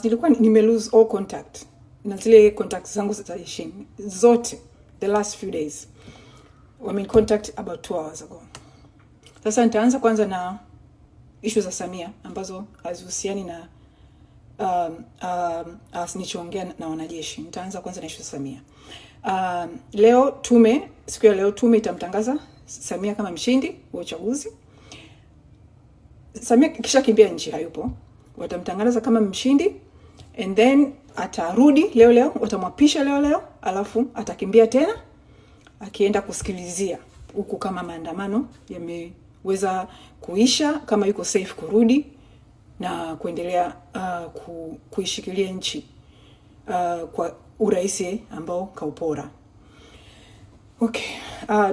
nilikuwa lose all contact na zile contacts zangu za jeshini zote the last few days. In contact about 2 hours ago. Sasa nitaanza kwanza na issue za Samia ambazo hazihusiani na nilichoongea na wanajeshi. Nitaanza kwanza na issue za Samia. Leo siku ya leo tume itamtangaza Samia kama mshindi wa uchaguzi. Samia kisha kimbia nchi, hayupo. Watamtangaza kama mshindi and then atarudi leo watamwapisha leo alafu atakimbia tena akienda kusikilizia huku kama maandamano yameweza kuisha, kama yuko safe kurudi na kuendelea kuishikilia nchi kwa uraisi ambao kaupora. Okay.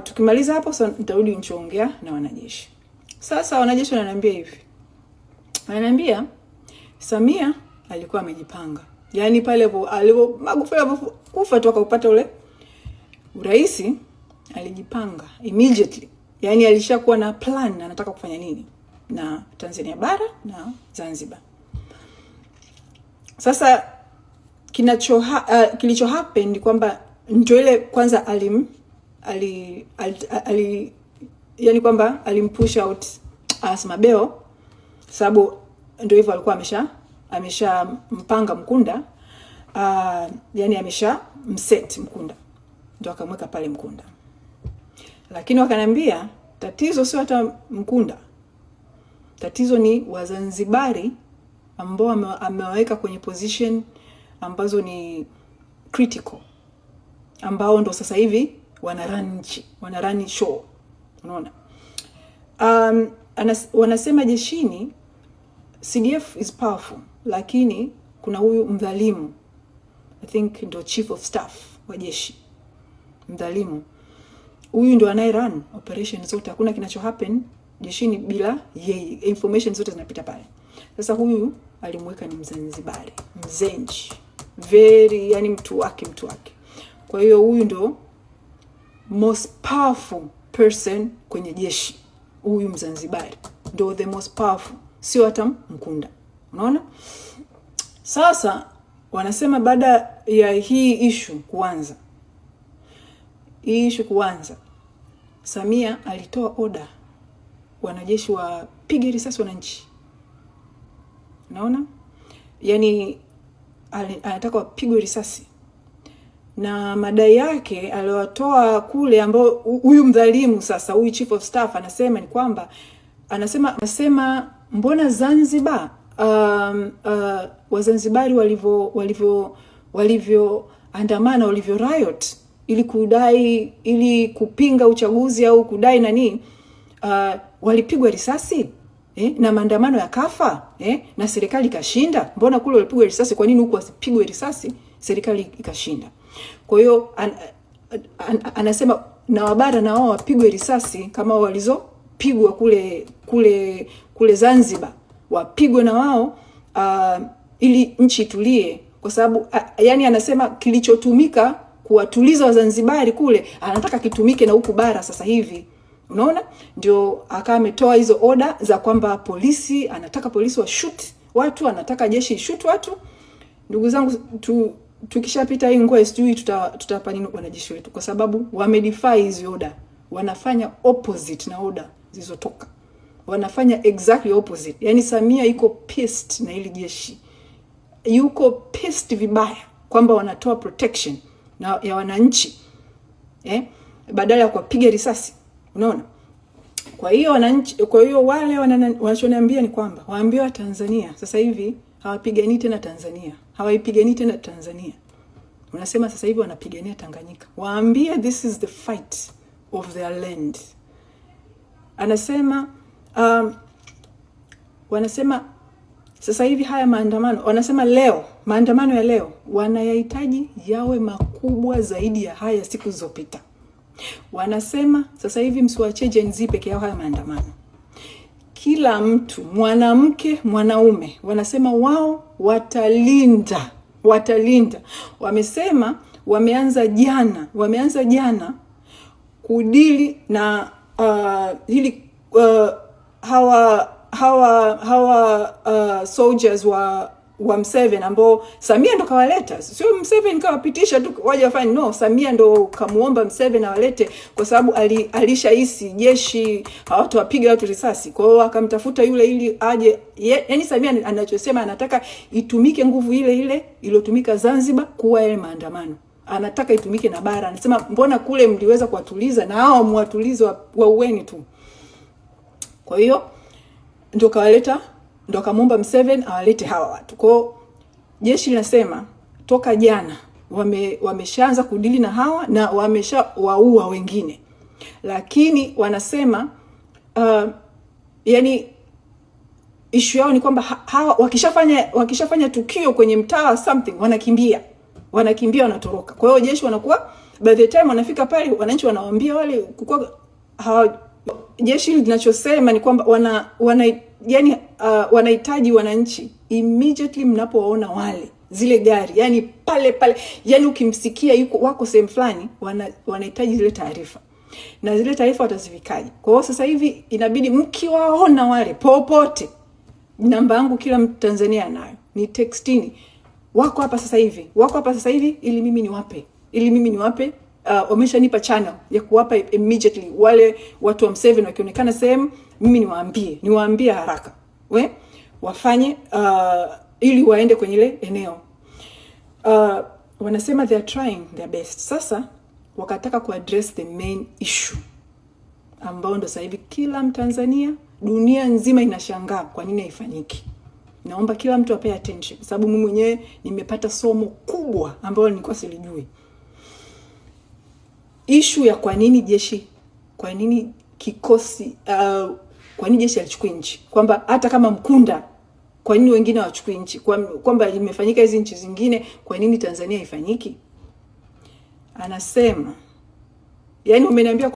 Tukimaliza hapo nitarudi nichoongea na wanajeshi. Sasa wanajeshi wananiambia hivi. Wananiambia Samia alikuwa amejipanga. Yaani pale Magufuli kufa tu akaupata ule uraisi, alijipanga immediately. Yaani alishakuwa na plan anataka kufanya nini na Tanzania bara na Zanzibar. Sasa kilicho happen ni kwamba ndio ile kwanza yani kwamba alimpush out Asma Beo, sababu ndio hivyo alikuwa amesha mpanga Mkunda, yani amesha mset Mkunda, ndio akamweka pale Mkunda. Lakini wakaniambia tatizo sio hata Mkunda, tatizo ni Wazanzibari ambao amewaweka kwenye position ambazo ni critical, ambao ndo sasa hivi wanarun show. Unaona? Wanasema jeshini CDF is powerful, lakini kuna huyu mdhalimu, I think ndo chief of staff wa jeshi, mdhalimu huyu ndo anaye run operation zote. Hakuna kinacho happen jeshini bila yeye, information zote zinapita pale. Sasa huyu alimweka ni Mzanzibari, mzenji, very, yani mtu wake. Kwa hiyo huyu ndo most powerful person kwenye jeshi. Huyu Mzanzibari ndo the most powerful, sio hata Mkunda. Unaona? Sasa wanasema baada ya hii issue kuanza, Samia alitoa order wanajeshi wapige risasi wananchi. Unaona? Yani anataka wapigwe risasi. Na madai yake aliyotoa kule, ambao huyu mdhalimu sasa, huyu chief of staff anasema ni kwamba anasema mbona Zanzibar Wazanzibari walivyo andamana, walivyo riot ili kupinga uchaguzi au kudai nani, walipigwa risasi na maandamano yakafa na serikali ikashinda. Mbona kule walipigwa risasi, kwa nini huku wasipigwe risasi serikali ikashinda? Kwa hiyo anasema na wabara na wao wapigwe risasi kama walizopigwa kule Zanzibar, wapigwe na wao ili nchi itulie, kwa sababu yani anasema kilichotumika kuwatuliza Wazanzibari kule anataka kitumike na huku bara sasa hivi. Unaona? Ndio akawa ametoa hizo order za kwamba anataka polisi wa shoot watu, anataka jeshi shoot watu. Ndugu zangu, tukishapita hii ngwe sijui tutapa nini wanajeshi wetu, kwa sababu wamedefy hizo order. Wanafanya opposite na order zilizotoka. Wanafanya exactly opposite. Yani Samia yuko pissed na hili jeshi. Yuko pissed vibaya kwamba wanatoa protection ya wananchi badala ya kupiga risasi. Unaona? Kwa hiyo wale wanachoniambia ni kwamba waambiwa Tanzania sasa hivi hawapigani tena Tanzania. Hawaipigani tena Tanzania. Wanasema sasa hivi wanapigania Tanganyika. Waambie this is the fight of their land. Wanasema sasa hivi haya maandamano, wanasema maandamano ya leo wanayahitaji yawe makubwa zaidi ya haya siku zilizopita. Wanasema sasa hivi msiwache Gen Z peke yao haya maandamano. Kila mtu, mwanamke, mwanaume, wanasema wao watalinda. Wamesema wameanza jana kudili na hawa soldiers wa Museveni ambao Samia ndo kawaleta, sio Museveni kawapitisha tu waje wafanye. No, Samia ndo kamuomba Museveni awalete kwa sababu alishahisi jeshi hawatawapiga watu risasi. Kwa hiyo akamtafuta yule ili aje. Yaani Samia anachosema anataka itumike nguvu ile ile iliyotumika Zanzibar kuwa ile maandamano. Anataka itumike na bara. Anasema mbona kule mliweza kuwatuliza na hao mwatulize wa uweni tu. Kwa hiyo ndio kawaleta, ndio kamuomba Museveni awalete hawa watu. Kwa jeshi linasema toka jana wameshaanza kudili na hawa na wameshawaua wengine. Lakini wanasema yani issue yao ni kwamba hawa wakishafanya tukio kwenye mtaa something wanakimbia wanatoroka. Kwa hiyo jeshi wanakuwa by the time wanafika pale wananchi wanawaambia wale jeshi linachosema ni kwamba wanahitaji wananchi immediately mnapowaona wale zile gari, yani pale yani ukimsikia wako sehemu fulani, wanahitaji zile taarifa. Na zile taarifa watazifikaje? Kwa hiyo sasa hivi inabidi mkiwaona wale popote, namba yangu kila Mtanzania anayo, ni textini, wako hapa sasa hivi ili mimi niwape wameshanipa channel ya kuwapa immediately wale watu wa Museveni wakionekana sehemu, mimi niwaambie haraka wafanye ili waende kwenye ile eneo. Wanasema they are trying their best. Sasa wakataka kuaddress the main issue ambao ndo sasa hivi kila Mtanzania, dunia nzima inashangaa kwa nini haifanyiki. Naomba kila mtu apae attention sababu mimi mwenyewe nimepata somo kubwa ambalo nilikuwa silijui. Issue ya kwa nini kikosi kwa nini jeshi alichukua nchi, kwamba hata kama Mkunda kwa nini wengine hawachukui nchi, kwamba imefanyika hizi nchi zingine, kwa nini Tanzania haifanyiki? Anasema yani umeniambia